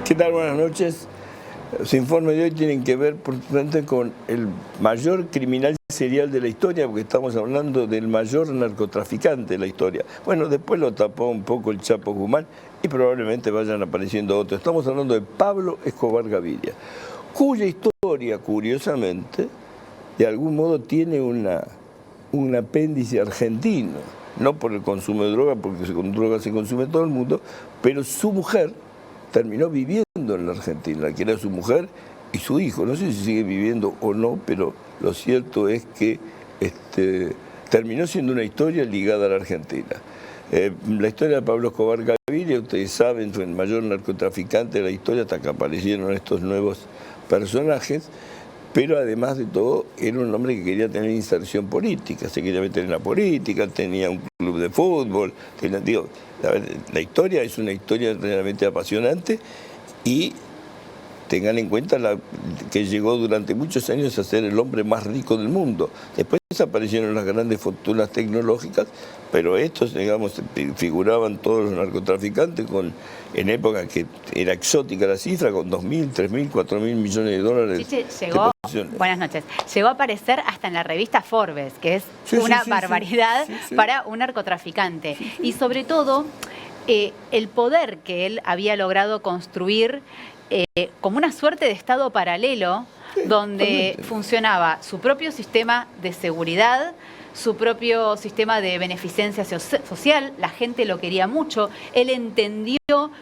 ¿Qué tal? Buenas noches. Los informes de hoy tienen que ver por supuesto con el mayor criminal serial de la historia, porque estamos hablando del mayor narcotraficante de la historia. Bueno, después lo tapó un poco el Chapo Guzmán y probablemente vayan apareciendo otros. Estamos hablando de Pablo Escobar Gaviria, cuya historia, curiosamente, de algún modo tiene un apéndice argentino. No por el consumo de droga, porque con droga se consume todo el mundo, pero su mujer terminó viviendo en la Argentina, que era su mujer y su hijo. No sé si sigue viviendo o no, pero lo cierto es que terminó siendo una historia ligada a la Argentina. La historia de Pablo Escobar Gaviria, ustedes saben, fue el mayor narcotraficante de la historia hasta que aparecieron estos nuevos personajes, pero además de todo era un hombre que quería tener inserción política, se quería meter en la política, tenía un club de fútbol, la historia es una historia realmente apasionante y tengan en cuenta que llegó durante muchos años a ser el hombre más rico del mundo. Después aparecieron las grandes fortunas tecnológicas, pero estos, digamos, figuraban todos los narcotraficantes en época que era exótica la cifra, con 2.000, 3.000, 4.000 millones de dólares. Llegó, buenas noches, llegó a aparecer hasta en la revista Forbes, que es una barbaridad para un narcotraficante. Y sobre todo, el poder que él había logrado construir como una suerte de estado paralelo, donde funcionaba su propio sistema de seguridad, su propio sistema de beneficencia social, la gente lo quería mucho, él entendió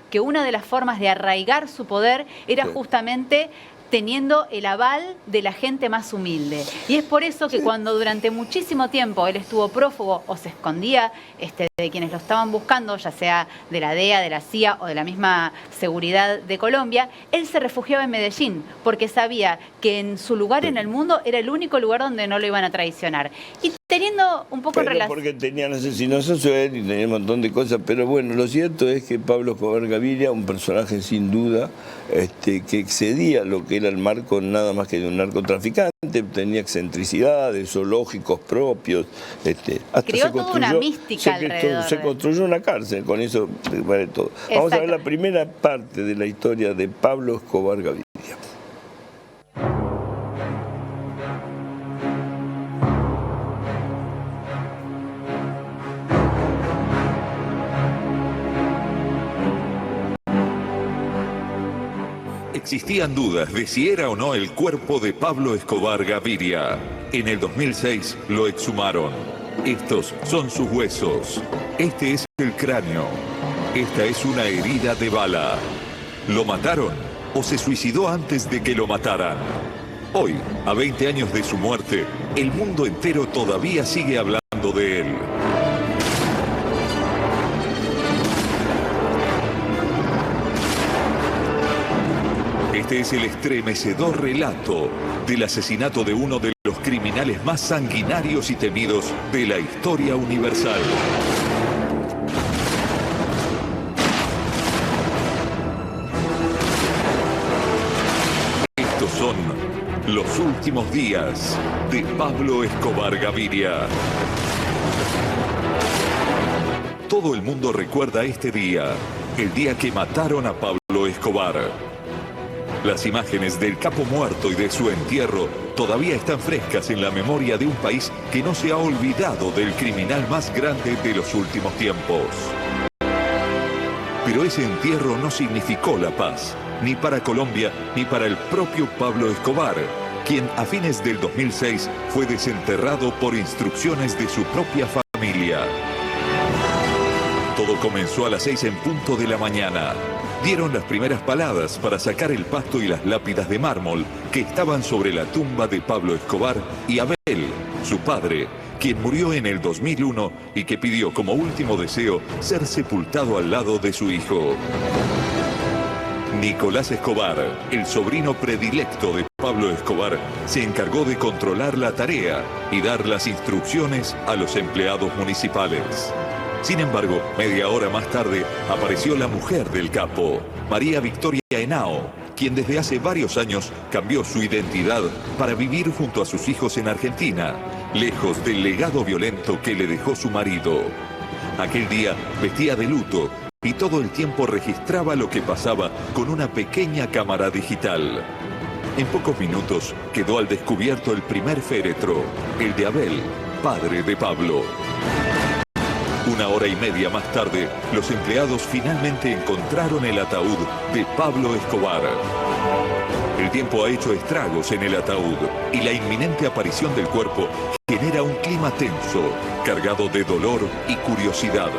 que una de las formas de arraigar su poder era justamente teniendo el aval de la gente más humilde. Y es por eso que cuando durante muchísimo tiempo él estuvo prófugo o se escondía de quienes lo estaban buscando, ya sea de la DEA, de la CIA o de la misma seguridad de Colombia, él se refugiaba en Medellín porque sabía que en su lugar en el mundo era el único lugar donde no lo iban a traicionar. Y teniendo un poco en relación... porque tenían asesinos a sueldo y tenía un montón de cosas, pero bueno, lo cierto es que Pablo Escobar Gaviria, un personaje sin duda que excedía lo que era el marco nada más que de un narcotraficante, tenía excentricidades, zoológicos propios, hasta creó toda una mística alrededor. Se construyó una cárcel, con eso vale todo. Vamos a ver la primera parte de la historia de Pablo Escobar Gaviria. Existían dudas de si era o no el cuerpo de Pablo Escobar Gaviria. En el 2006 lo exhumaron. Estos son sus huesos. Este es el cráneo. Esta es una herida de bala. ¿Lo mataron o se suicidó antes de que lo mataran? Hoy, a 20 años de su muerte, el mundo entero todavía sigue hablando de él. Este es el estremecedor relato del asesinato de uno de los criminales más sanguinarios y temidos de la historia universal. Estos son los últimos días de Pablo Escobar Gaviria. Todo el mundo recuerda este día, el día que mataron a Pablo Escobar. Las imágenes del capo muerto y de su entierro todavía están frescas en la memoria de un país que no se ha olvidado del criminal más grande de los últimos tiempos. Pero ese entierro no significó la paz, ni para Colombia ni para el propio Pablo Escobar, quien a fines del 2006 fue desenterrado por instrucciones de su propia familia. Todo comenzó a las 6 en punto de la mañana. Dieron las primeras paladas para sacar el pasto y las lápidas de mármol que estaban sobre la tumba de Pablo Escobar y Abel, su padre, quien murió en el 2001 y que pidió como último deseo ser sepultado al lado de su hijo. Nicolás Escobar, el sobrino predilecto de Pablo Escobar, se encargó de controlar la tarea y dar las instrucciones a los empleados municipales. Sin embargo, media hora más tarde apareció la mujer del capo, María Victoria Henao, quien desde hace varios años cambió su identidad para vivir junto a sus hijos en Argentina, lejos del legado violento que le dejó su marido. Aquel día vestía de luto y todo el tiempo registraba lo que pasaba con una pequeña cámara digital. En pocos minutos quedó al descubierto el primer féretro, el de Abel, padre de Pablo. 1 hora y media más tarde, los empleados finalmente encontraron el ataúd de Pablo Escobar. El tiempo ha hecho estragos en el ataúd y la inminente aparición del cuerpo genera un clima tenso, cargado de dolor y curiosidad.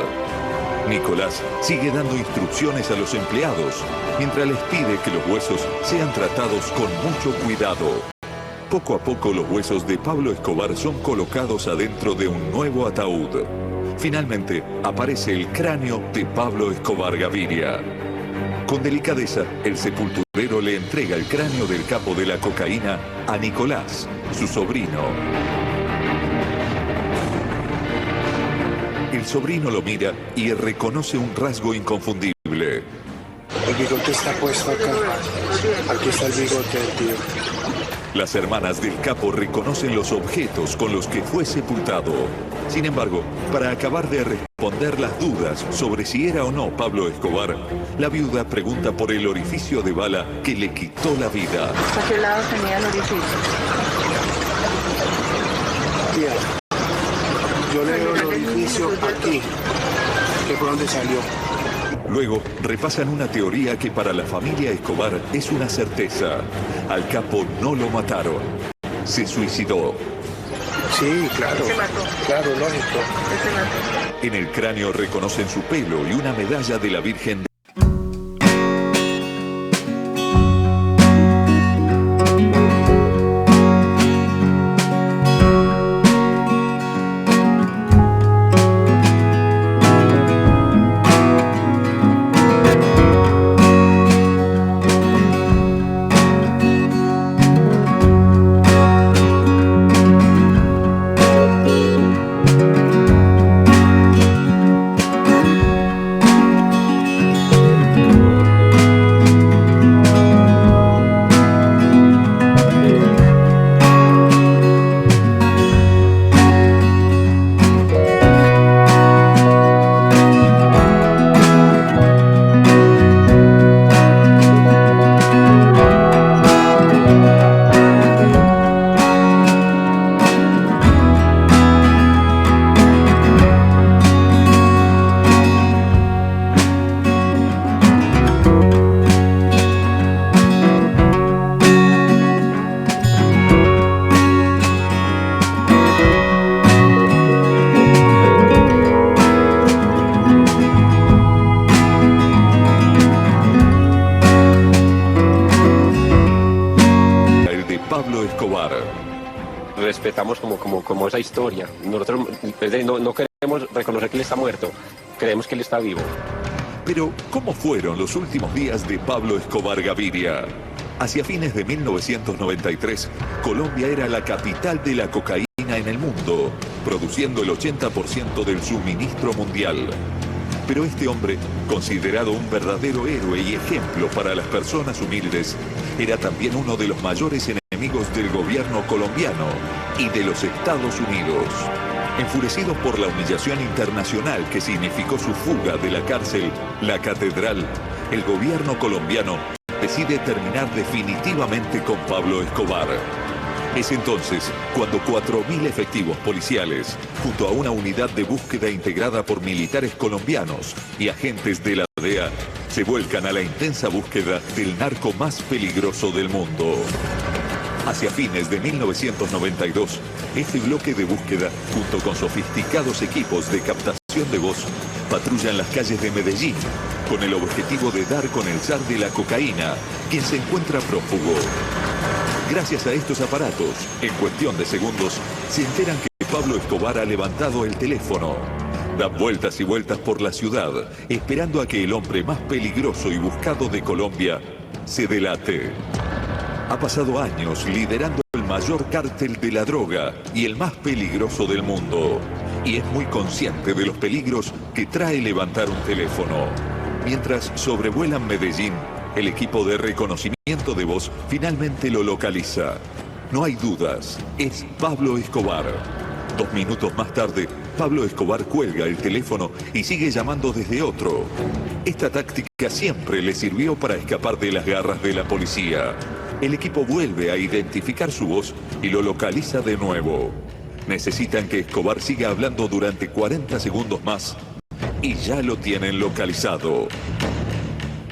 Nicolás sigue dando instrucciones a los empleados, mientras les pide que los huesos sean tratados con mucho cuidado. Poco a poco los huesos de Pablo Escobar son colocados adentro de un nuevo ataúd. Finalmente aparece el cráneo de Pablo Escobar Gaviria. Con delicadeza, el sepulturero le entrega el cráneo del capo de la cocaína a Nicolás, su sobrino. El sobrino lo mira y reconoce un rasgo inconfundible. El bigote está puesto acá. Aquí está el bigote del tío. Las hermanas del capo reconocen los objetos con los que fue sepultado. Sin embargo, para acabar de responder las dudas sobre si era o no Pablo Escobar, la viuda pregunta por el orificio de bala que le quitó la vida. ¿A qué lado tenía el orificio? Tía, yo le veo el orificio aquí, que fue donde salió. Luego repasan una teoría que para la familia Escobar es una certeza. Al capo no lo mataron, se suicidó. Sí, claro. Se mató. Claro, lógico. Se mató. En el cráneo reconocen su pelo y una medalla de la Virgen de... Pablo Escobar. Respetamos como esa historia. Nosotros no queremos reconocer que él está muerto, creemos que él está vivo. Pero, ¿cómo fueron los últimos días de Pablo Escobar Gaviria? Hacia fines de 1993, Colombia era la capital de la cocaína en el mundo, produciendo el 80% del suministro mundial. Pero este hombre, considerado un verdadero héroe y ejemplo para las personas humildes, era también uno de los mayores enemigos del gobierno colombiano y de los Estados Unidos. Enfurecidos por la humillación internacional que significó su fuga de la cárcel, la catedral, el gobierno colombiano decide terminar definitivamente con Pablo Escobar. Es entonces cuando 4.000 efectivos policiales, junto a una unidad de búsqueda integrada por militares colombianos y agentes de la DEA, se vuelcan a la intensa búsqueda del narco más peligroso del mundo. Hacia fines de 1992, este bloque de búsqueda, junto con sofisticados equipos de captación de voz, patrullan las calles de Medellín, con el objetivo de dar con el zar de la cocaína, quien se encuentra prófugo. Gracias a estos aparatos, en cuestión de segundos, se enteran que Pablo Escobar ha levantado el teléfono. Dan vueltas y vueltas por la ciudad, esperando a que el hombre más peligroso y buscado de Colombia se delate. Ha pasado años liderando el mayor cártel de la droga y el más peligroso del mundo. Y es muy consciente de los peligros que trae levantar un teléfono. Mientras sobrevuelan Medellín, el equipo de reconocimiento de voz finalmente lo localiza. No hay dudas, es Pablo Escobar. 2 minutos más tarde, Pablo Escobar cuelga el teléfono y sigue llamando desde otro. Esta táctica siempre le sirvió para escapar de las garras de la policía. El equipo vuelve a identificar su voz y lo localiza de nuevo. Necesitan que Escobar siga hablando durante 40 segundos más y ya lo tienen localizado.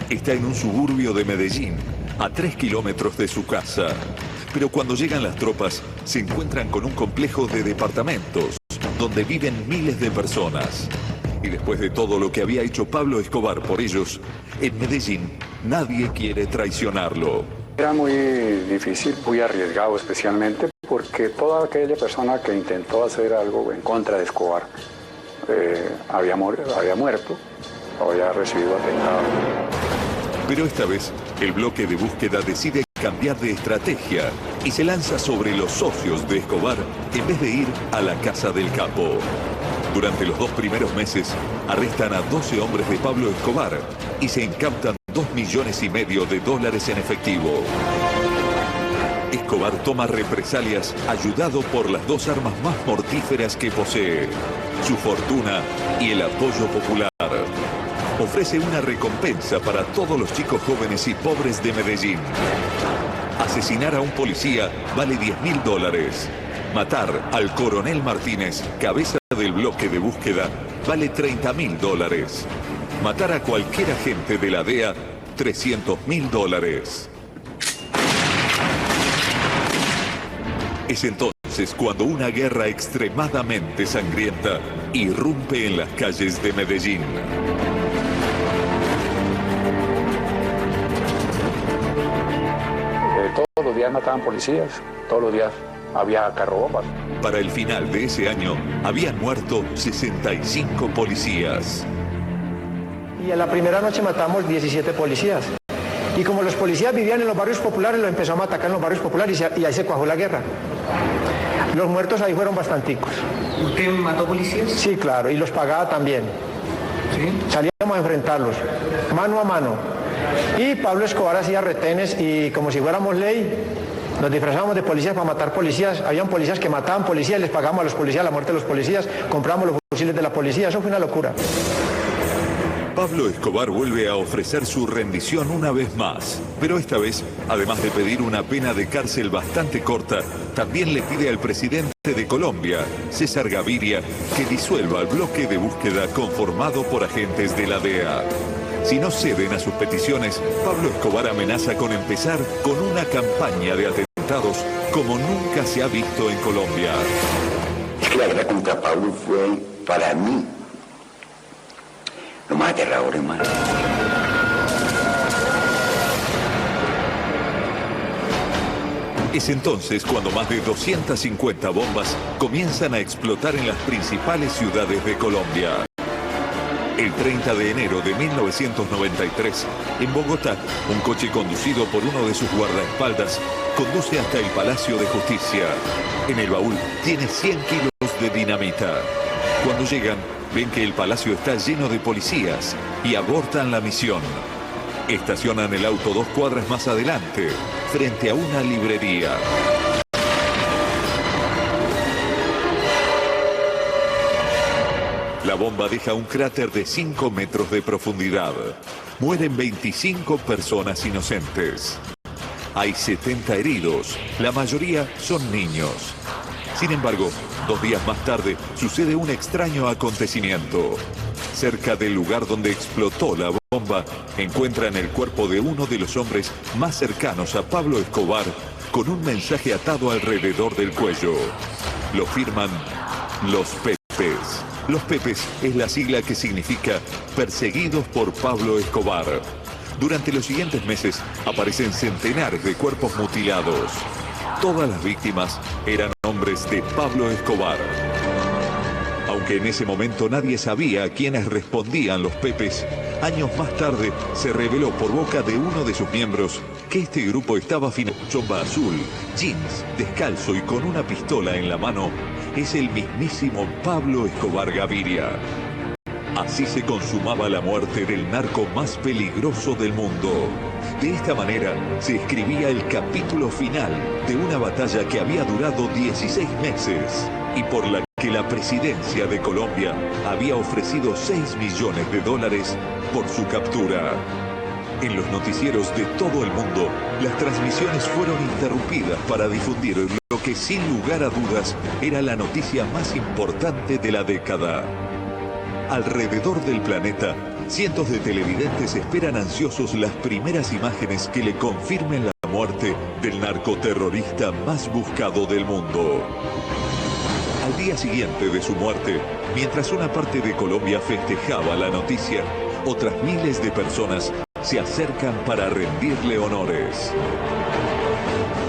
Está en un suburbio de Medellín, a 3 kilómetros de su casa. Pero cuando llegan las tropas, se encuentran con un complejo de departamentos donde viven miles de personas. Y después de todo lo que había hecho Pablo Escobar por ellos, en Medellín nadie quiere traicionarlo. Era muy difícil, muy arriesgado especialmente, porque toda aquella persona que intentó hacer algo en contra de Escobar había muerto o había recibido atentado. Pero esta vez, el bloque de búsqueda decide cambiar de estrategia y se lanza sobre los socios de Escobar en vez de ir a la casa del capo. Durante los 2 primeros meses, arrestan a 12 hombres de Pablo Escobar y se incautan $2,5 millones en efectivo. Escobar toma represalias ayudado por las 2 armas más mortíferas que posee, su fortuna y el apoyo popular. Ofrece una recompensa para todos los chicos jóvenes y pobres de Medellín. Asesinar a un policía vale $10,000. Matar al coronel Martínez, cabeza del bloque de búsqueda, vale $30,000. Matar a cualquier agente de la DEA, $300,000. Es entonces cuando una guerra extremadamente sangrienta irrumpe en las calles de Medellín. Todos los días mataban policías, todos los días había carrobombas. Para el final de ese año, habían muerto 65 policías. Y en la primera noche matamos 17 policías. Y como los policías vivían en los barrios populares, los empezamos a atacar en los barrios populares y ahí se cuajó la guerra. Los muertos ahí fueron bastanticos. ¿Usted mató policías? Sí, claro, y los pagaba también. ¿Sí? Salíamos a enfrentarlos, mano a mano. Y Pablo Escobar hacía retenes y como si fuéramos ley, nos disfrazábamos de policías para matar policías. Habían policías que mataban policías, les pagábamos a los policías la muerte de los policías, compramos los fusiles de la policía, eso fue una locura. Pablo Escobar vuelve a ofrecer su rendición una vez más, pero esta vez, además de pedir una pena de cárcel bastante corta, también le pide al presidente de Colombia, César Gaviria, que disuelva el bloque de búsqueda conformado por agentes de la DEA. Si no ceden a sus peticiones, Pablo Escobar amenaza con empezar con una campaña de atentados como nunca se ha visto en Colombia. Es que la guerra contra Pablo fue, para mí, lo más aterrador, hermano. Es entonces cuando más de 250 bombas comienzan a explotar en las principales ciudades de Colombia. El 30 de enero de 1993, en Bogotá, un coche conducido por uno de sus guardaespaldas conduce hasta el Palacio de Justicia. En el baúl tiene 100 kilos de dinamita. Cuando llegan, ven que el palacio está lleno de policías y abortan la misión. Estacionan el auto 2 cuadras más adelante, frente a una librería. La bomba deja un cráter de 5 metros de profundidad. Mueren 25 personas inocentes. Hay 70 heridos, la mayoría son niños. Sin embargo, 2 días más tarde sucede un extraño acontecimiento. Cerca del lugar donde explotó la bomba, encuentran el cuerpo de uno de los hombres más cercanos a Pablo Escobar con un mensaje atado alrededor del cuello. Lo firman los Pepes. Los Pepes es la sigla que significa perseguidos por Pablo Escobar. Durante los siguientes meses aparecen centenares de cuerpos mutilados. Todas las víctimas eran hombres de Pablo Escobar. Aunque en ese momento nadie sabía a quiénes respondían los Pepes, años más tarde se reveló por boca de uno de sus miembros que este grupo estaba financiado. Chomba azul, jeans, descalzo y con una pistola en la mano, es el mismísimo Pablo Escobar Gaviria. Así se consumaba la muerte del narco más peligroso del mundo. De esta manera se escribía el capítulo final de una batalla que había durado 16 meses y por la que la presidencia de Colombia había ofrecido $6 millones por su captura. En los noticieros de todo el mundo, las transmisiones fueron interrumpidas para difundir lo que sin lugar a dudas era la noticia más importante de la década. Alrededor del planeta, cientos de televidentes esperan ansiosos las primeras imágenes que le confirmen la muerte del narcoterrorista más buscado del mundo. Al día siguiente de su muerte, mientras una parte de Colombia festejaba la noticia, otras miles de personas se acercan para rendirle honores.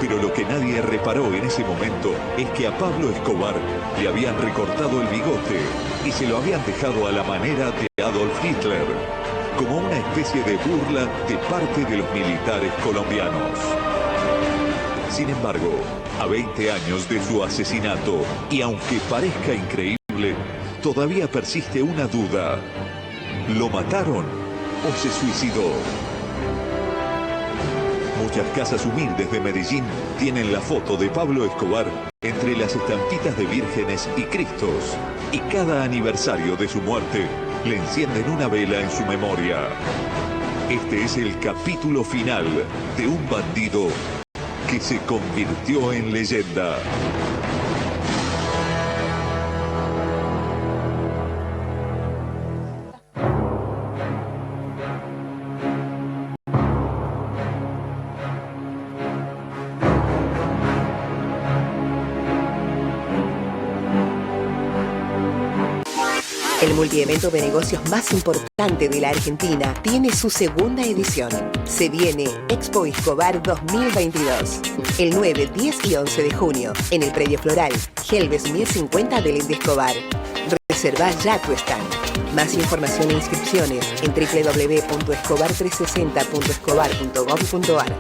Pero lo que nadie reparó en ese momento es que a Pablo Escobar le habían recortado el bigote y se lo habían dejado a la manera de Adolf Hitler, como una especie de burla de parte de los militares colombianos. Sin embargo, a 20 años de su asesinato, y aunque parezca increíble, todavía persiste una duda. ¿Lo mataron o se suicidó? Muchas casas humildes de Medellín tienen la foto de Pablo Escobar entre las estampitas de vírgenes y cristos, y cada aniversario de su muerte le encienden una vela en su memoria. Este es el capítulo final de un bandido que se convirtió en leyenda. El multievento de negocios más importante de la Argentina tiene su segunda edición. Se viene Expo Escobar 2022. El 9, 10 y 11 de junio, en el Predio Floral, Gelbes 1050 de Escobar. Reserva ya tu stand. Más información e inscripciones en www.escobar360.escobar.gov.ar.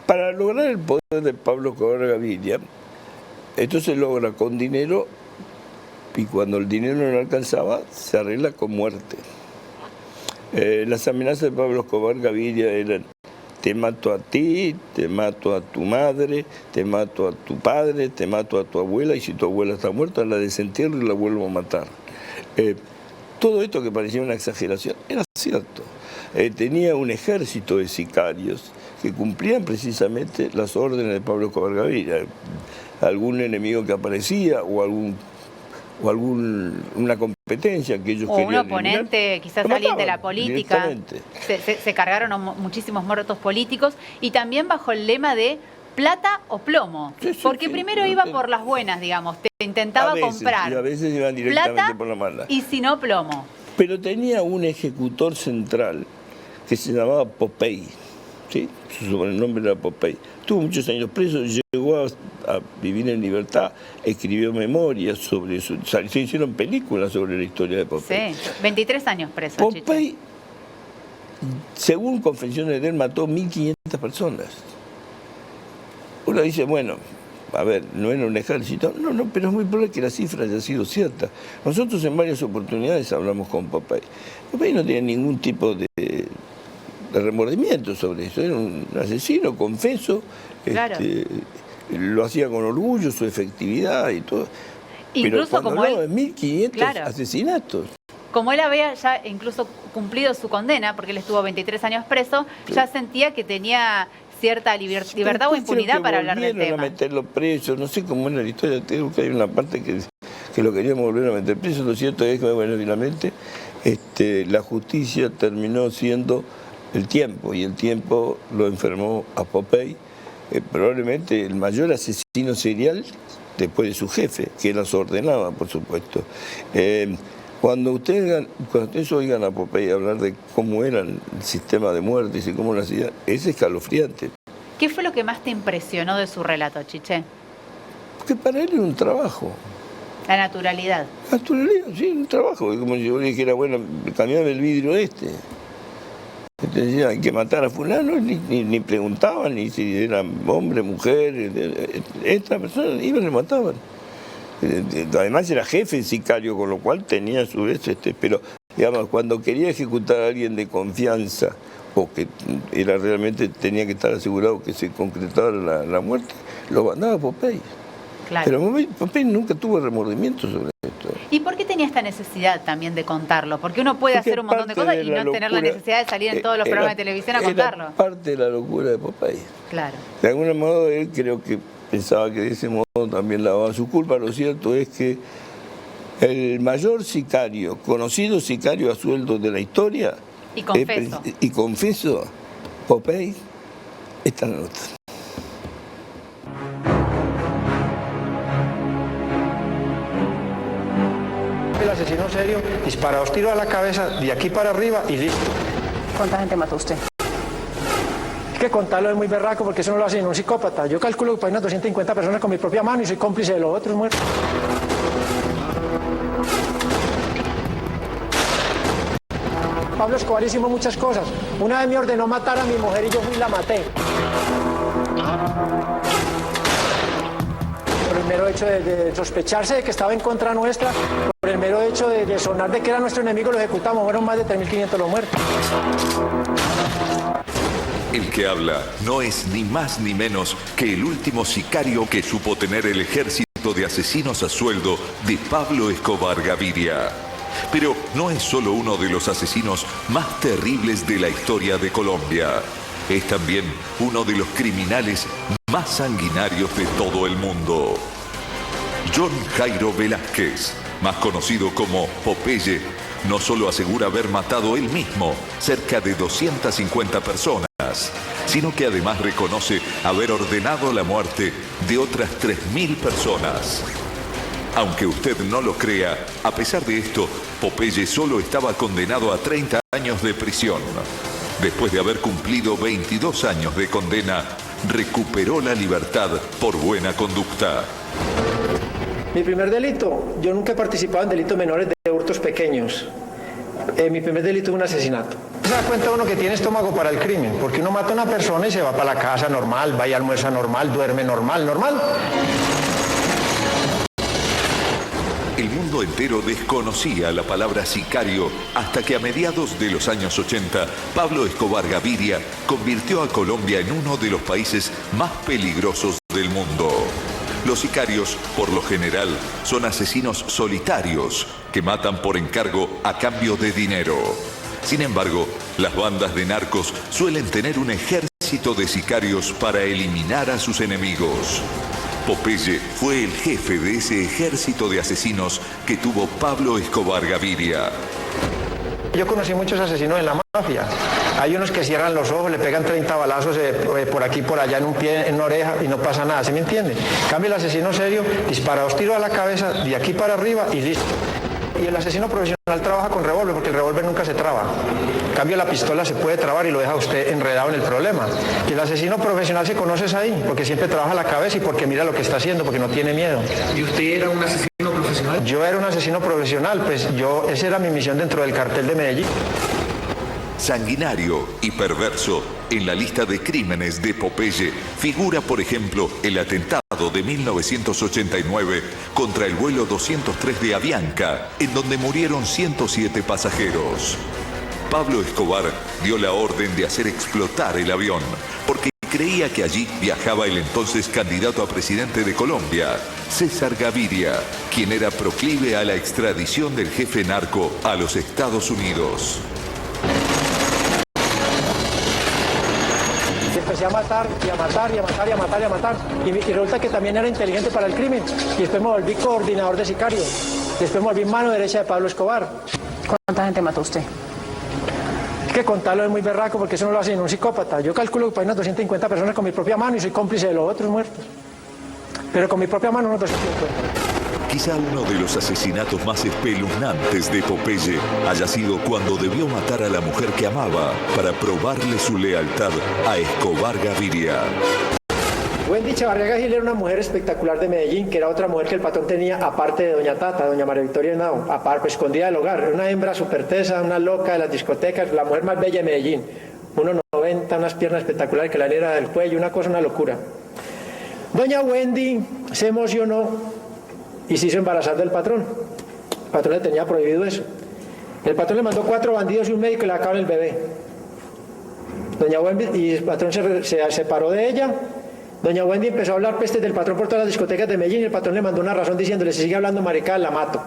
Para lograr el poder de Pablo Escobar Gaviria, esto se logra con dinero, y cuando el dinero no alcanzaba, se arregla con muerte. Las amenazas de Pablo Escobar Gaviria eran: te mato a ti, te mato a tu madre, te mato a tu padre, te mato a tu abuela, y si tu abuela está muerta, la desentierro y la vuelvo a matar. Todo esto, que parecía una exageración, era cierto. Tenía un ejército de sicarios que cumplían precisamente las órdenes de Pablo Escobar Gaviria. Algún enemigo que aparecía o una competencia que ellos querían eliminar, un oponente, quizás alguien de la política. Se cargaron muchísimos muertos políticos, y también bajo el lema de plata o plomo, porque primero iba por las buenas, digamos, te intentaba comprar, y a veces iban directamente plata, por la mala, y si no, plomo. Pero tenía un ejecutor central que se llamaba Popey, ¿sí? Su sobrenombre era Popey. Estuvo muchos años preso, llegó a vivir en libertad, escribió memorias sobre eso, se hicieron películas sobre la historia de Popey. Sí, 23 años preso. Popey, según confesiones de él, mató 1.500 personas. Uno dice, bueno, a ver, no era un ejército. No, pero es muy probable que la cifra haya sido cierta. Nosotros en varias oportunidades hablamos con Popey. Popey no tenía ningún tipo de remordimiento sobre eso. Era un asesino, confeso. Claro. Lo hacía con orgullo, su efectividad y todo. Incluso pero como él, de 1.500 asesinatos. Como él había ya incluso cumplido su condena, porque él estuvo 23 años preso, ya sentía que tenía cierta libertad o impunidad para hablar del tema. A meterlo preso, no sé cómo era la historia, tengo que hay una parte que lo queríamos volver a meter preso. Lo cierto es que, bueno, finalmente la justicia terminó siendo el tiempo, y el tiempo lo enfermó a Popey, probablemente el mayor asesino serial después de su jefe, que las ordenaba, por supuesto. Cuando ustedes oigan a Popey hablar de cómo era el sistema de muertes y cómo lo hacía, es escalofriante. ¿Qué fue lo que más te impresionó de su relato, Chiche? Porque para él era un trabajo. La naturalidad. Naturalidad, sí, un trabajo. Como si yo le dijera, bueno, cambiame el vidrio este. Entonces decían, hay que matar a fulano, ni preguntaban ni si era hombre, mujer. Esta persona iban y le mataban. Además era jefe sicario, con lo cual tenía a su vez, pero digamos, cuando quería ejecutar a alguien de confianza o que era realmente tenía que estar asegurado que se concretara la muerte, lo mandaba Popeye. Claro. Pero Popeye nunca tuvo remordimiento sobre esto. ¿Y por qué tenía esta necesidad también de contarlo? Porque uno puede hacer un montón de cosas y no tener la necesidad de salir en todos los programas de televisión a contarlo. Era parte de la locura de Popeye. Claro. De algún modo él creo que pensaba que de ese modo también lavaba su culpa. Lo cierto es que el mayor sicario, conocido sicario a sueldo de la historia, y confeso, Popeye, está en la nota. El asesino serio dispara 2 tiros a la cabeza, de aquí para arriba y listo. ¿Cuánta gente mató usted? Es que contarlo es muy berraco porque eso no lo hace ningún psicópata. Yo calculo que para unas 250 personas con mi propia mano y soy cómplice de los otros muertos. Pablo Escobar hicimos muchas cosas. Una vez me ordenó matar a mi mujer y yo fui y la maté. Por el mero hecho de sospecharse de que estaba en contra nuestra, por el mero hecho de sonar de que era nuestro enemigo, lo ejecutamos. Fueron más de 3.500 los muertos. El que habla no es ni más ni menos que el último sicario que supo tener el ejército de asesinos a sueldo de Pablo Escobar Gaviria. Pero no es solo uno de los asesinos más terribles de la historia de Colombia. Es también uno de los criminales más sanguinarios de todo el mundo. John Jairo Velázquez, más conocido como Popeye, no solo asegura haber matado él mismo cerca de 250 personas, sino que además reconoce haber ordenado la muerte de otras 3.000 personas. Aunque usted no lo crea, a pesar de esto, Popeye solo estaba condenado a 30 años de prisión. Después de haber cumplido 22 años de condena, recuperó la libertad por buena conducta. Mi primer delito, yo nunca he participado en delitos menores de hurtos pequeños. Mi primer delito es un asesinato. Se da cuenta uno que tiene estómago para el crimen, porque uno mata a una persona y se va para la casa normal, va y almuerza normal, duerme normal. El mundo entero desconocía la palabra sicario hasta que a mediados de los años 80, Pablo Escobar Gaviria convirtió a Colombia en uno de los países más peligrosos del mundo. Los sicarios, por lo general, son asesinos solitarios que matan por encargo a cambio de dinero. Sin embargo, las bandas de narcos suelen tener un ejército de sicarios para eliminar a sus enemigos. Popeye fue el jefe de ese ejército de asesinos que tuvo Pablo Escobar Gaviria. Yo conocí muchos asesinos en la mafia. Hay unos que cierran los ojos, le pegan 30 balazos por aquí, por allá, en un pie, en una oreja y no pasa nada, ¿sí me entiende? En cambio, el asesino serio dispara 2 tiros a la cabeza, de aquí para arriba y listo. Y el asesino profesional trabaja con revólver porque el revólver nunca se traba. En cambio, la pistola se puede trabar y lo deja usted enredado en el problema. Y el asesino profesional se conoce ahí porque siempre trabaja la cabeza y porque mira lo que está haciendo, porque no tiene miedo. ¿Y usted era un asesino profesional? Yo era un asesino profesional, pues esa era mi misión dentro del cartel de Medellín. Sanguinario y perverso, en la lista de crímenes de Popeye figura, por ejemplo, el atentado de 1989 contra el vuelo 203 de Avianca, en donde murieron 107 pasajeros. Pablo Escobar dio la orden de hacer explotar el avión, porque creía que allí viajaba el entonces candidato a presidente de Colombia, César Gaviria, quien era proclive a la extradición del jefe narco a los Estados Unidos. Empecé a matar y a matar y a matar y a matar y a matar. Y resulta que también era inteligente para el crimen. Y después me volví coordinador de sicarios. Después me volví mano derecha de Pablo Escobar. ¿Cuánta gente mató usted? Es que contarlo es muy berraco porque eso no lo hace ningún psicópata. Yo calculo que para unas 250 personas con mi propia mano y soy cómplice de los otros muertos. Pero con mi propia mano unos 250. Quizá uno de los asesinatos más espeluznantes de Popeye haya sido cuando debió matar a la mujer que amaba para probarle su lealtad a Escobar Gaviria. Wendy Chavarriaga Gil era una mujer espectacular de Medellín, que era otra mujer que el patrón tenía aparte de doña Tata, doña María Victoria Henao, aparte, escondida del hogar. Era una hembra súper tesa, una loca de las discotecas, la mujer más bella de Medellín. 1,90, unas piernas espectaculares que la era del cuello, una cosa, una locura. Doña Wendy se emocionó y se hizo embarazar del patrón. El patrón le tenía prohibido eso. El patrón le mandó 4 bandidos y un médico y le acabaron el bebé. Doña Wendy, y el patrón se separó de ella. Doña Wendy empezó a hablar pestes del patrón por todas las discotecas de Medellín y el patrón le mandó una razón diciéndole: si sigue hablando maricada la mato.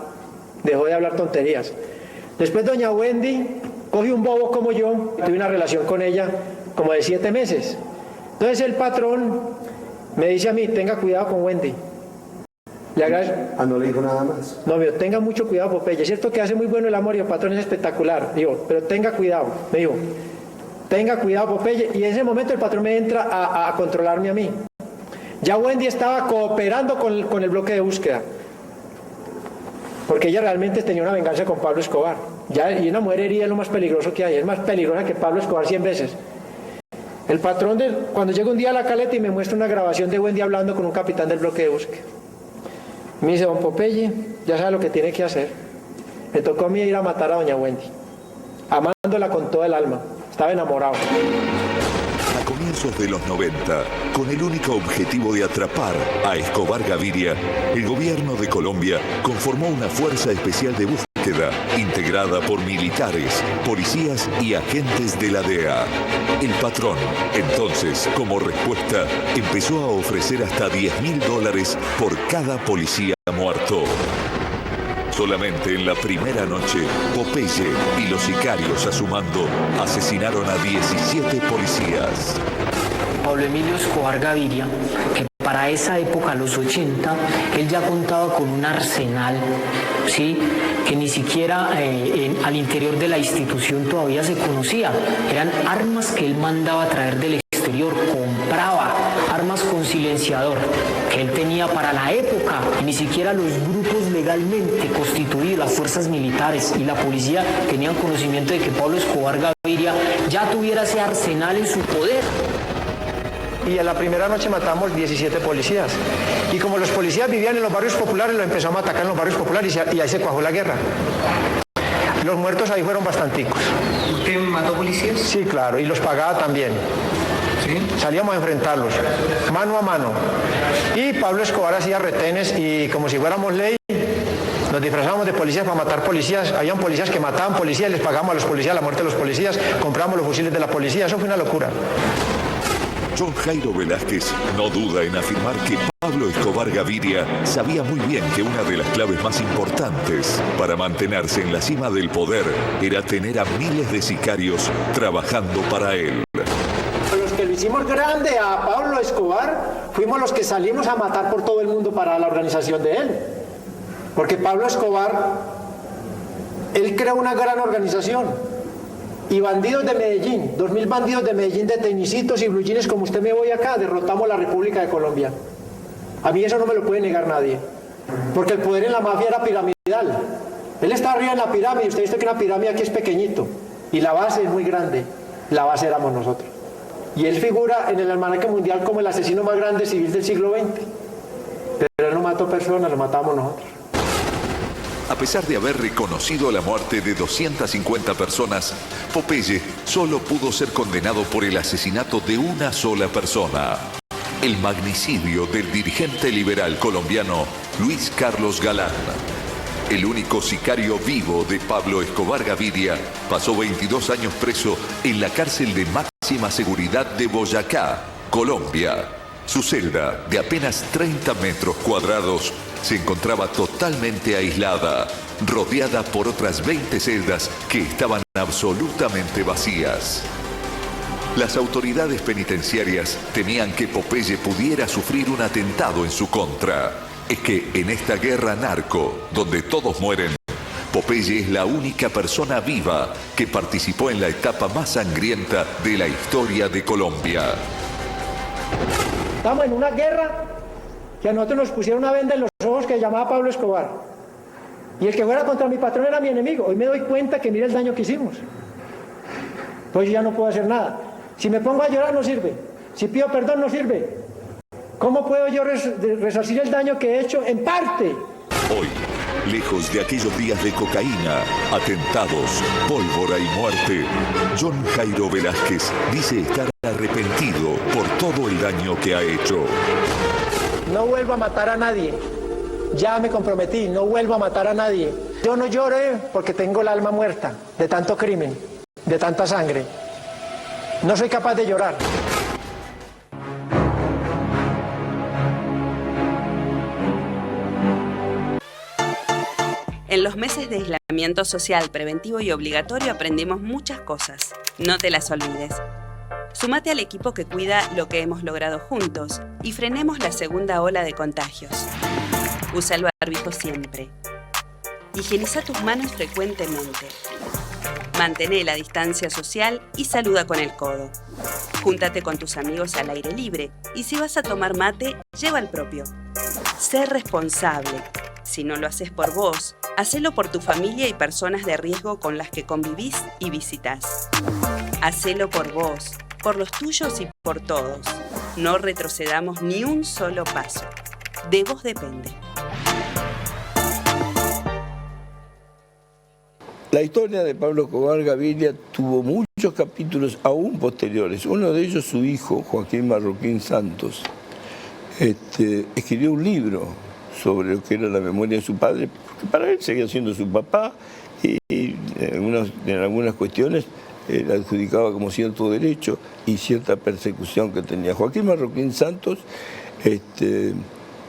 Dejó de hablar tonterías. Después doña Wendy cogió un bobo como yo y tuve una relación con ella como de 7 meses. Entonces el patrón me dice a mí: tenga cuidado con Wendy. Le agradezco. ¿No le dijo nada más? No, pero tenga mucho cuidado, Popeye. Es cierto que hace muy bueno el amor y el patrón es espectacular. Digo, pero tenga cuidado. Me dijo: tenga cuidado, Popeye. Y en ese momento el patrón me entra a controlarme a mí. Ya Wendy estaba cooperando con el bloque de búsqueda, porque ella realmente tenía una venganza con Pablo Escobar. Y una mujer herida es lo más peligroso que hay. Es más peligrosa que Pablo Escobar 100 veces. El patrón, cuando llega un día a la caleta y me muestra una grabación de Wendy hablando con un capitán del bloque de búsqueda, me dice: don Popeye, ya sabe lo que tiene que hacer. Me tocó a mí ir a matar a doña Wendy, amándola con toda el alma. Estaba enamorado. A comienzos de los 90, con el único objetivo de atrapar a Escobar Gaviria, el gobierno de Colombia conformó una fuerza especial de búsqueda integrada por militares, policías y agentes de la DEA. El patrón, entonces, como respuesta, empezó a ofrecer hasta $10.000 por cada policía muerto. Solamente en la primera noche, Popeye y los sicarios a su mando asesinaron a 17 policías. Pablo Emilio Escobar Gaviria, que para esa época, los 80, él ya contaba con un arsenal, ¿sí?, que ni siquiera al interior de la institución todavía se conocía. Eran armas que él mandaba a traer del exterior, compraba armas con silenciador que él tenía para la época, y ni siquiera los grupos legalmente constituidos, las fuerzas militares y la policía, tenían conocimiento de que Pablo Escobar Gaviria ya tuviera ese arsenal en su poder. Y en la primera noche matamos 17 policías. Y como los policías vivían en los barrios populares, los empezamos a atacar en los barrios populares y ahí se cuajó la guerra. Los muertos ahí fueron bastanticos. ¿Usted mató policías? Sí, claro, y los pagaba también. ¿Sí? Salíamos a enfrentarlos, mano a mano. Y Pablo Escobar hacía retenes y como si fuéramos ley, nos disfrazábamos de policías para matar policías. Habían policías que mataban policías, les pagamos a los policías la muerte de los policías, compramos los fusiles de la policía. Eso fue una locura. John Jairo Velázquez no duda en afirmar que Pablo Escobar Gaviria sabía muy bien que una de las claves más importantes para mantenerse en la cima del poder era tener a miles de sicarios trabajando para él. Los que lo hicimos grande a Pablo Escobar fuimos los que salimos a matar por todo el mundo para la organización de él. Porque Pablo Escobar, él creó una gran organización. Y bandidos de Medellín, 2.000 bandidos de Medellín, de tenisitos y blue jeans como usted me voy acá, derrotamos la República de Colombia. A mí eso no me lo puede negar nadie. Porque el poder en la mafia era piramidal. Él está arriba en la pirámide, usted ha visto que la pirámide aquí es pequeñito. Y la base es muy grande. La base éramos nosotros. Y él figura en el almanaque mundial como el asesino más grande civil del siglo XX. Pero él no mató personas, lo matamos nosotros. A pesar de haber reconocido la muerte de 250 personas, Popeye solo pudo ser condenado por el asesinato de una sola persona. El magnicidio del dirigente liberal colombiano Luis Carlos Galán. El único sicario vivo de Pablo Escobar Gaviria pasó 22 años preso en la cárcel de máxima seguridad de Boyacá, Colombia. Su celda, de apenas 30 metros cuadrados, se encontraba totalmente aislada, rodeada por otras 20 celdas que estaban absolutamente vacías. Las autoridades penitenciarias temían que Popeye pudiera sufrir un atentado en su contra. Es que en esta guerra narco, donde todos mueren, Popeye es la única persona viva que participó en la etapa más sangrienta de la historia de Colombia. Estamos en una guerra que a nosotros nos pusieron una venda en los ojos que llamaba Pablo Escobar. Y el que fuera contra mi patrón era mi enemigo. Hoy me doy cuenta que mira el daño que hicimos. Pues yo ya no puedo hacer nada. Si me pongo a llorar no sirve. Si pido perdón no sirve. ¿Cómo puedo yo resarcir el daño que he hecho? En parte. Hoy, lejos de aquellos días de cocaína, atentados, pólvora y muerte, John Jairo Velázquez dice estar arrepentido por todo el daño que ha hecho. No vuelvo a matar a nadie. Ya me comprometí, no vuelvo a matar a nadie. Yo no lloré porque tengo el alma muerta de tanto crimen, de tanta sangre. No soy capaz de llorar. En los meses de aislamiento social preventivo y obligatorio aprendimos muchas cosas. No te las olvides. Súmate al equipo que cuida lo que hemos logrado juntos y frenemos la segunda ola de contagios. Usa el barbijo siempre. Higieniza tus manos frecuentemente. Mantén la distancia social y saluda con el codo. Júntate con tus amigos al aire libre y si vas a tomar mate, lleva el propio. Sé responsable. Si no lo haces por vos, hacelo por tu familia y personas de riesgo con las que convivís y visitás. Hacelo por vos, por los tuyos y por todos. No retrocedamos ni un solo paso. De vos depende. La historia de Pablo Escobar Gaviria tuvo muchos capítulos aún posteriores. Uno de ellos, su hijo, Joaquín Marroquín Santos, escribió un libro sobre lo que era la memoria de su padre, porque para él seguía siendo su papá y en algunas cuestiones le adjudicaba como cierto derecho y cierta persecución que tenía. Joaquín Marroquín Santos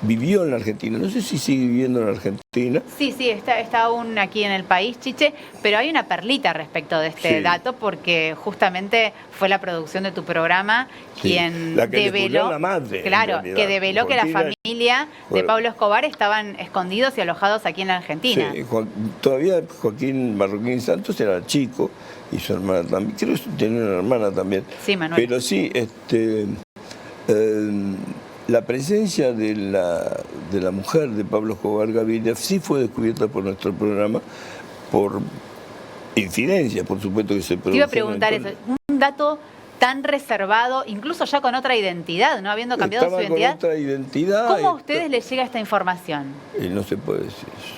vivió en la Argentina, no sé si sigue viviendo en la Argentina. Sí, está aún aquí en el país, Chiche, pero hay una perlita respecto de este dato, porque justamente fue la producción de tu programa quien la que develó, la madre, claro, que develó que la familia de Pablo Escobar estaban escondidos y alojados aquí en la Argentina. Sí, todavía Joaquín Marroquín Santos era chico y su hermana también, creo que tenía una hermana también. Sí, Manuel. Pero sí, la presencia de la mujer de Pablo Escobar Gaviria sí fue descubierta por nuestro programa, por infidencia, por supuesto que se produjo. Te iba a preguntar eso, un dato tan reservado, incluso ya con otra identidad, ¿no? Habiendo cambiado su identidad. Con otra identidad. ¿Cómo a ustedes les llega esta información? No se puede decir eso.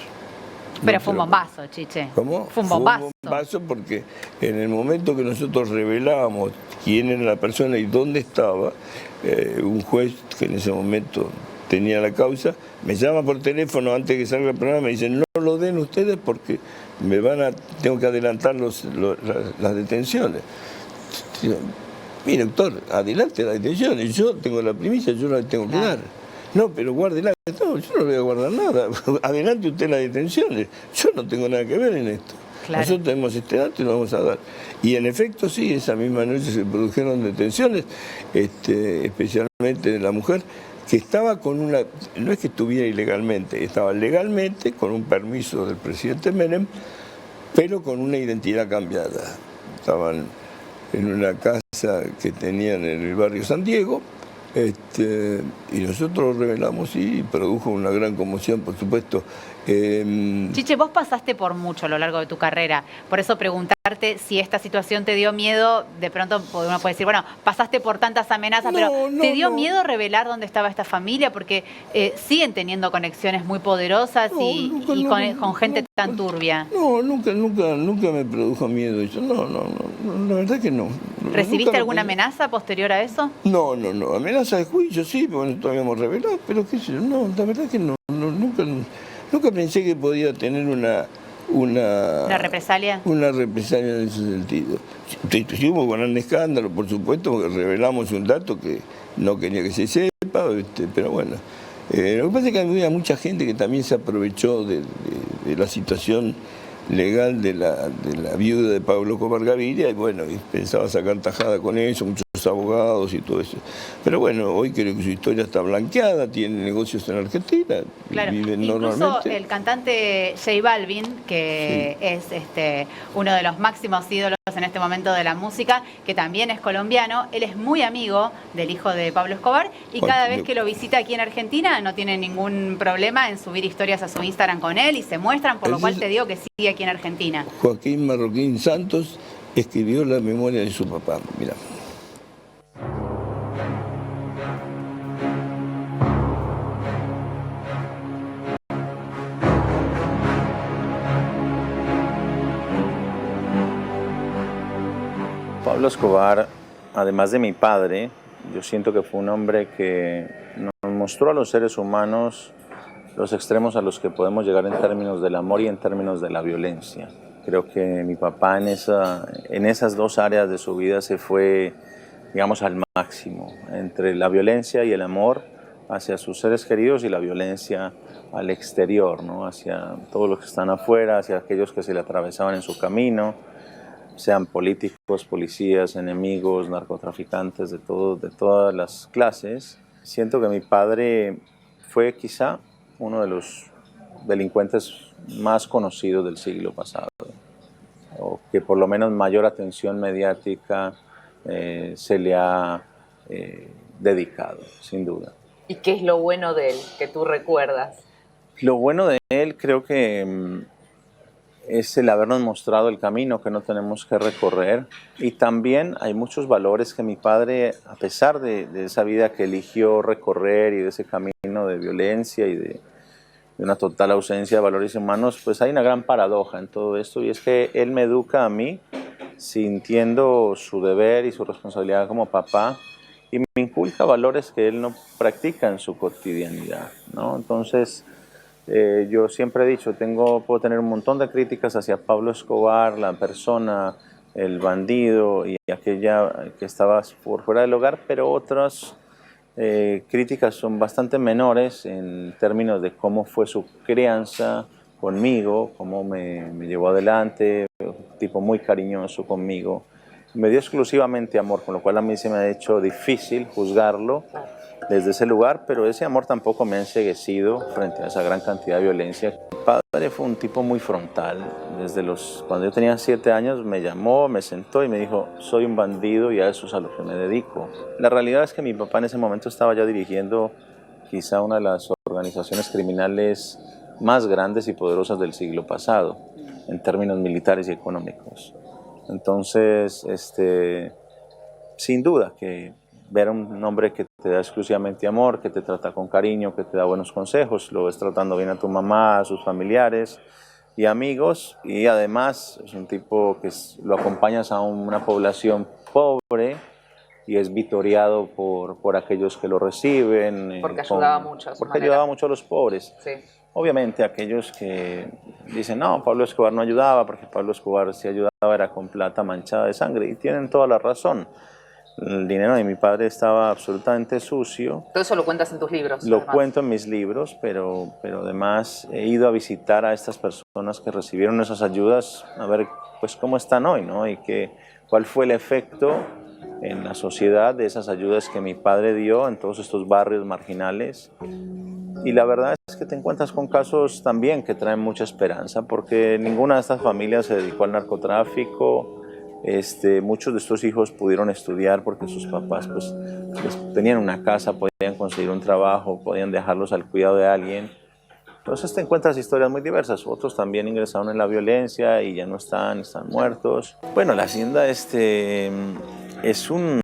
Pero fue un bombazo, Chiche. ¿Cómo? Fue un bombazo. Fue un bombazo porque en el momento que nosotros revelábamos quién era la persona y dónde estaba, un juez que en ese momento tenía la causa, me llama por teléfono antes de que salga el programa y me dice, no lo den ustedes porque tengo que adelantar las detenciones. Digo, mire, doctor, adelante las detenciones, yo tengo la primicia, yo la tengo que dar. No, pero guárdela. No, yo no le voy a guardar nada. Adelante usted las detenciones. Yo no tengo nada que ver en esto. Claro. Nosotros tenemos este dato y lo vamos a dar. Y en efecto, sí, esa misma noche se produjeron detenciones, especialmente de la mujer, que estaba con una... No es que estuviera ilegalmente, estaba legalmente con un permiso del presidente Menem, pero con una identidad cambiada. Estaban en una casa que tenían en el barrio San Diego, y nosotros lo revelamos y produjo una gran conmoción, por supuesto. Chiche, vos pasaste por mucho a lo largo de tu carrera, por eso preguntarte si esta situación te dio miedo. De pronto uno puede decir, bueno, pasaste por tantas amenazas, pero ¿te dio miedo revelar dónde estaba esta familia? Porque siguen teniendo conexiones muy poderosas y con gente tan turbia. No, nunca me produjo miedo eso. No, la verdad que no. ¿Recibiste alguna amenaza posterior a eso? No, amenaza de juicio sí, porque nosotros habíamos revelado, pero qué sé yo, no, la verdad que no, nunca pensé que podía tener una represalia. Una represalia en ese sentido. Hubo un gran escándalo, por supuesto, porque revelamos un dato que no quería que se sepa, pero bueno. Lo que pasa es que había mucha gente que también se aprovechó de la situación legal de la viuda de Pablo Escobar Gaviria y bueno, y pensaba sacar tajada con eso, muchos abogados y todo eso. Pero bueno, hoy creo que su historia está blanqueada, tiene negocios en Argentina, claro. Vive Incluso normalmente. El cantante J Balvin, que es uno de los máximos ídolos en este momento de la música, que también es colombiano, él es muy amigo del hijo de Pablo Escobar y cada vez que lo visita aquí en Argentina no tiene ningún problema en subir historias a su Instagram con él y se muestran, por lo cual te digo que sigue aquí en Argentina. Joaquín Marroquín Santos escribió la memoria de su papá, mira. Pablo Escobar, además de mi padre, yo siento que fue un hombre que nos mostró a los seres humanos los extremos a los que podemos llegar en términos del amor y en términos de la violencia. Creo que mi papá en esas dos áreas de su vida se fue, digamos, al máximo, entre la violencia y el amor hacia sus seres queridos y la violencia al exterior, ¿no? Hacia todos los que están afuera, hacia aquellos que se le atravesaban en su camino, sean políticos, policías, enemigos, narcotraficantes, de todas las clases. Siento que mi padre fue quizá uno de los delincuentes más conocidos del siglo pasado, o que por lo menos mayor atención mediática se le ha dedicado, sin duda. ¿Y qué es lo bueno de él que tú recuerdas? Lo bueno de él creo que es el habernos mostrado el camino que no tenemos que recorrer, y también hay muchos valores que mi padre, a pesar de esa vida que eligió recorrer y de ese camino de violencia y de una total ausencia de valores humanos, pues hay una gran paradoja en todo esto, y es que él me educa a mí sintiendo su deber y su responsabilidad como papá, y me inculca valores que él no practica en su cotidianidad, ¿no? Entonces, yo siempre he dicho, puedo tener un montón de críticas hacia Pablo Escobar, la persona, el bandido y aquella que estaba por fuera del hogar, pero otras críticas son bastante menores en términos de cómo fue su crianza conmigo, cómo me llevó adelante, un tipo muy cariñoso conmigo. Me dio exclusivamente amor, con lo cual a mí se me ha hecho difícil juzgarlo desde ese lugar, pero ese amor tampoco me ha enceguecido frente a esa gran cantidad de violencia. Mi padre fue un tipo muy frontal. Cuando yo tenía 7 años me llamó, me sentó y me dijo, soy un bandido y a eso es a lo que me dedico. La realidad es que mi papá en ese momento estaba ya dirigiendo quizá una de las organizaciones criminales más grandes y poderosas del siglo pasado, en términos militares y económicos. Entonces, sin duda que ver a un hombre que te da exclusivamente amor, que te trata con cariño, que te da buenos consejos, lo ves tratando bien a tu mamá, a sus familiares y amigos, y además es un tipo que lo acompañas a una población pobre y es vitoreado por aquellos que lo reciben. Porque ayudaba mucho a su Porque manera. ayudaba mucho a los pobres. Sí. Obviamente aquellos que dicen, no, Pablo Escobar no ayudaba, porque Pablo Escobar si ayudaba era con plata manchada de sangre, y tienen toda la razón. El dinero de mi padre estaba absolutamente sucio. Todo eso lo cuentas en tus libros. Lo además. cuento en mis libros, pero además he ido a visitar a estas personas que recibieron esas ayudas, a ver pues cómo están hoy, ¿no? Y cuál fue el efecto en la sociedad de esas ayudas que mi padre dio en todos estos barrios marginales. Y la verdad es que te encuentras con casos también que traen mucha esperanza, porque ninguna de estas familias se dedicó al narcotráfico. Muchos de estos hijos pudieron estudiar porque sus papás pues, tenían una casa, podían conseguir un trabajo, podían dejarlos al cuidado de alguien. Entonces te encuentras historias muy diversas. Otros también ingresaron en la violencia y ya no están muertos. Bueno, la hacienda es un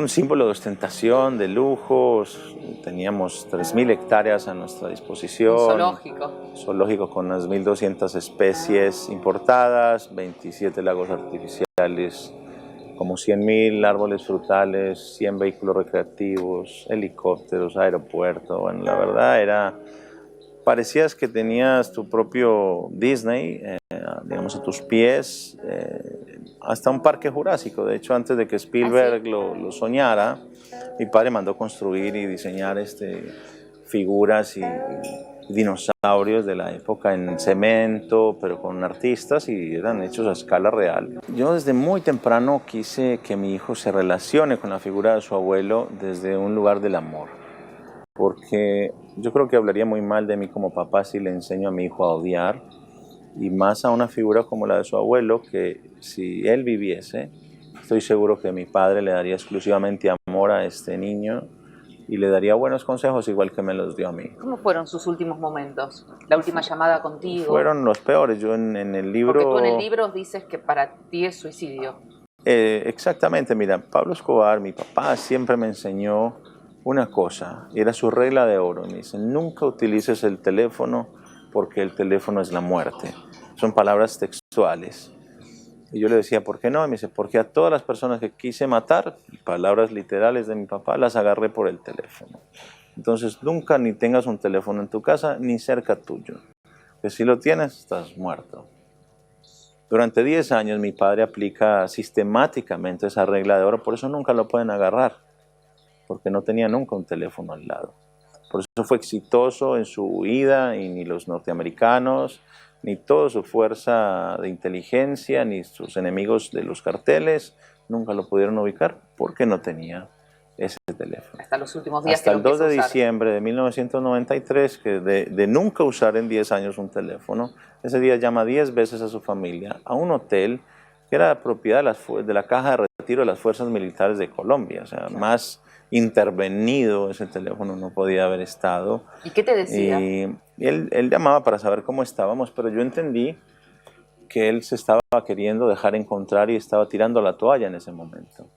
símbolo de ostentación, de lujos. Teníamos 3.000 hectáreas a nuestra disposición. Un zoológico. Zoológico con unas 1.200 especies importadas, 27 lagos artificiales, como 100.000 árboles frutales, 100 vehículos recreativos, helicópteros, aeropuerto. Bueno, la verdad parecías que tenías tu propio Disney, digamos, a tus pies, hasta un parque jurásico. De hecho, antes de que Spielberg lo soñara, mi padre mandó construir y diseñar figuras y dinosaurios de la época en cemento, pero con artistas, y eran hechos a escala real. Yo desde muy temprano quise que mi hijo se relacione con la figura de su abuelo desde un lugar del amor, porque yo creo que hablaría muy mal de mí como papá si le enseño a mi hijo a odiar, y más a una figura como la de su abuelo, que si él viviese, estoy seguro que mi padre le daría exclusivamente amor a este niño y le daría buenos consejos igual que me los dio a mí. ¿Cómo fueron sus últimos momentos? La última llamada contigo. Fueron los peores. Yo en el libro... Porque tú en el libro dices que para ti es suicidio. Exactamente. Mira, Pablo Escobar, mi papá, siempre me enseñó una cosa, y era su regla de oro. Me dice, nunca utilices el teléfono porque el teléfono es la muerte. Son palabras textuales. Y yo le decía, ¿por qué no? Y me dice, porque a todas las personas que quise matar, palabras literales de mi papá, las agarré por el teléfono. Entonces, nunca ni tengas un teléfono en tu casa, ni cerca tuyo. Que si lo tienes, estás muerto. Durante 10 años mi padre aplica sistemáticamente esa regla de oro, por eso nunca lo pueden agarrar, porque no tenía nunca un teléfono al lado. Por eso fue exitoso en su huida, y ni los norteamericanos, ni toda su fuerza de inteligencia, ni sus enemigos de los carteles, nunca lo pudieron ubicar, porque no tenía ese teléfono. Hasta los últimos días Hasta que el 2 de usar. diciembre de 1993, que de nunca usar en 10 años un teléfono, ese día llama 10 veces a su familia a un hotel que era propiedad de la Caja de Retiro de las Fuerzas Militares de Colombia. O sea, más intervenido ese teléfono no podía haber estado. ¿Y qué te decía? Y él llamaba para saber cómo estábamos, pero yo entendí que él se estaba queriendo dejar encontrar y estaba tirando la toalla en ese momento.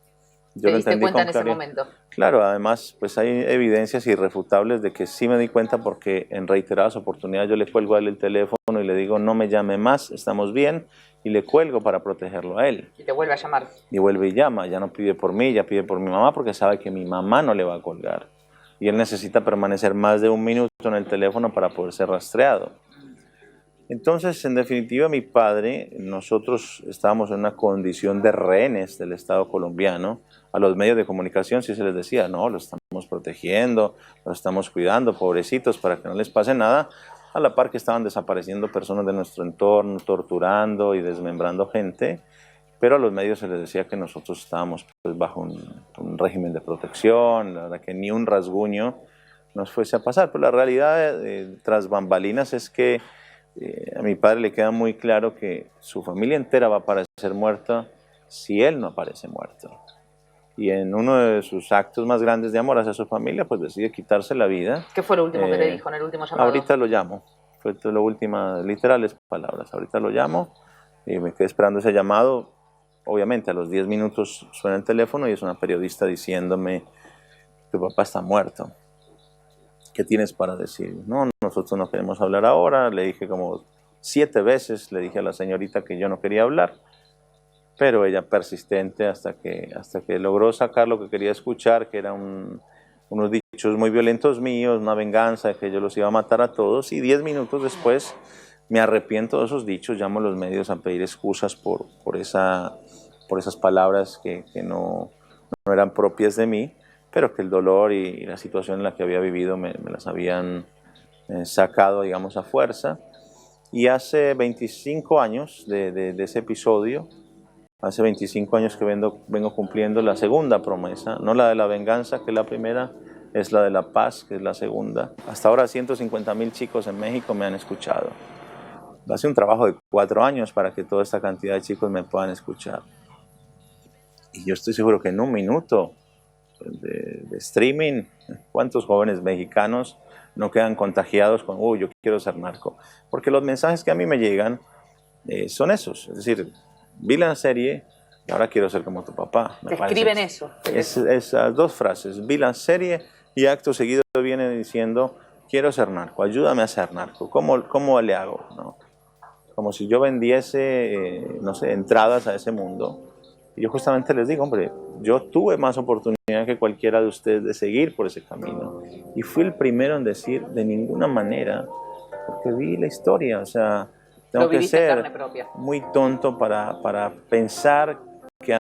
Yo ¿Te lo diste entendí cuenta con en ese claridad. momento? Claro, además, pues hay evidencias irrefutables de que sí me di cuenta, porque en reiteradas oportunidades yo le cuelgo a él el teléfono y le digo, no me llame más, estamos bien, y le cuelgo para protegerlo a él. Y te vuelve a llamar. Y vuelve y llama, ya no pide por mí, ya pide por mi mamá, porque sabe que mi mamá no le va a colgar. Y él necesita permanecer más de 1 minuto en el teléfono para poder ser rastreado. Entonces, en definitiva, mi padre, nosotros estábamos en una condición de rehenes del Estado colombiano. A los medios de comunicación sí se les decía, no, lo estamos protegiendo, lo estamos cuidando, pobrecitos, para que no les pase nada. A la par que estaban desapareciendo personas de nuestro entorno, torturando y desmembrando gente. Pero a los medios se les decía que nosotros estábamos pues, bajo un régimen de protección, la verdad que ni un rasguño nos fuese a pasar. Pero la realidad tras bambalinas es que a mi padre le queda muy claro que su familia entera va a aparecer muerta si él no aparece muerto. Y en uno de sus actos más grandes de amor hacia su familia, pues decide quitarse la vida. ¿Qué fue lo último que le dijo en el último llamado? Ahorita lo llamo. Fue lo últimas literales palabras. Ahorita lo llamo y me quedé esperando ese llamado. Obviamente a los 10 minutos suena el teléfono y es una periodista diciéndome, tu papá está muerto. ¿Qué tienes para decir? No, nosotros no queremos hablar ahora. Le dije como 7 veces, le dije a la señorita que yo no quería hablar, pero ella persistente hasta que logró sacar lo que quería escuchar, que eran unos dichos muy violentos míos, una venganza de que yo los iba a matar a todos, y 10 minutos después me arrepiento de esos dichos, llamo a los medios a pedir excusas por esas palabras que no eran propias de mí, pero que el dolor y la situación en la que había vivido me las habían sacado, digamos, a fuerza. Y hace 25 años de ese episodio, hace 25 años que vengo cumpliendo la segunda promesa, no la de la venganza, que es la primera, es la de la paz, que es la segunda. Hasta ahora 150,000 chicos en México me han escuchado. Hace un trabajo de 4 años para que toda esta cantidad de chicos me puedan escuchar. Y yo estoy seguro que en 1 minuto de streaming, ¿cuántos jóvenes mexicanos no quedan contagiados con, yo quiero ser narco? Porque los mensajes que a mí me llegan son esos. Es decir, vi la serie y ahora quiero ser como tu papá. Te escriben eso. Esas 2 frases, vi la serie y acto seguido viene diciendo, quiero ser narco, ayúdame a ser narco. ¿Cómo le hago? ¿No? Como si yo vendiese, no sé, entradas a ese mundo. Y yo justamente les digo, hombre, yo tuve más oportunidad que cualquiera de ustedes de seguir por ese camino. Y fui el primero en decir, de ninguna manera, porque vi la historia. O sea, tengo que ser muy tonto para pensar que